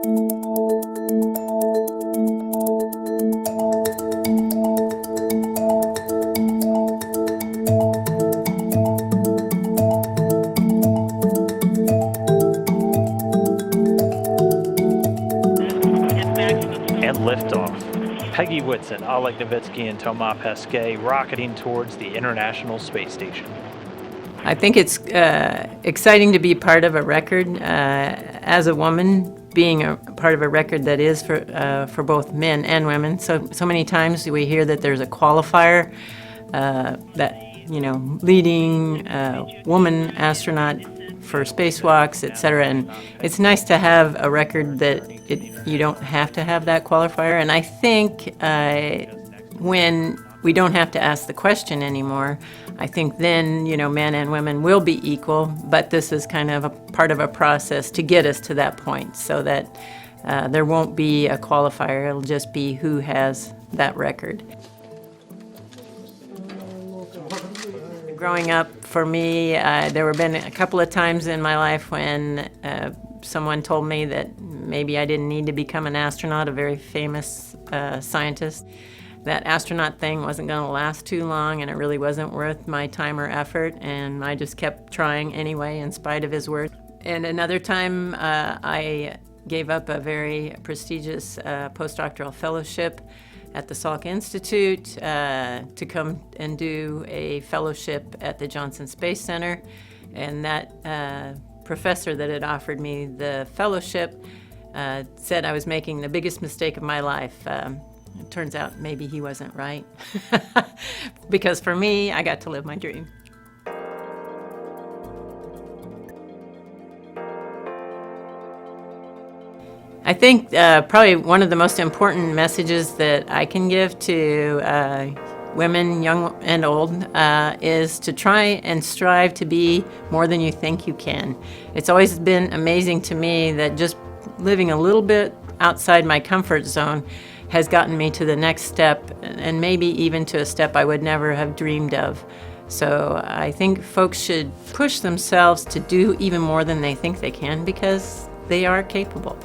And liftoff. Peggy Whitson, Oleg Novitsky, and Thomas Pesquet rocketing towards the International Space Station. I think it's exciting to be part of a record. As a woman, being a part of a record that is for both men and women. So many times we hear that there's a qualifier leading woman astronaut for spacewalks, etc. And it's nice to have a record that you don't have to have that qualifier. And I think when we don't have to ask the question anymore, I think then, men and women will be equal, but this is kind of a part of a process to get us to that point so that there won't be a qualifier. It'll just be who has that record. Growing up, for me, there have been a couple of times in my life when someone told me that maybe I didn't need to become an astronaut, a very famous scientist. That astronaut thing wasn't going to last too long, and it really wasn't worth my time or effort, and I just kept trying anyway in spite of his words. And another time, I gave up a very prestigious postdoctoral fellowship at the Salk Institute to come and do a fellowship at the Johnson Space Center. And that professor that had offered me the fellowship said I was making the biggest mistake of my life. It turns out maybe he wasn't right. Because for me, I got to live my dream. I think probably one of the most important messages that I can give to women, young and old, is to try and strive to be more than you think you can. It's always been amazing to me that just living a little bit outside my comfort zone has gotten me to the next step, and maybe even to a step I would never have dreamed of. So I think folks should push themselves to do even more than they think they can, because they are capable.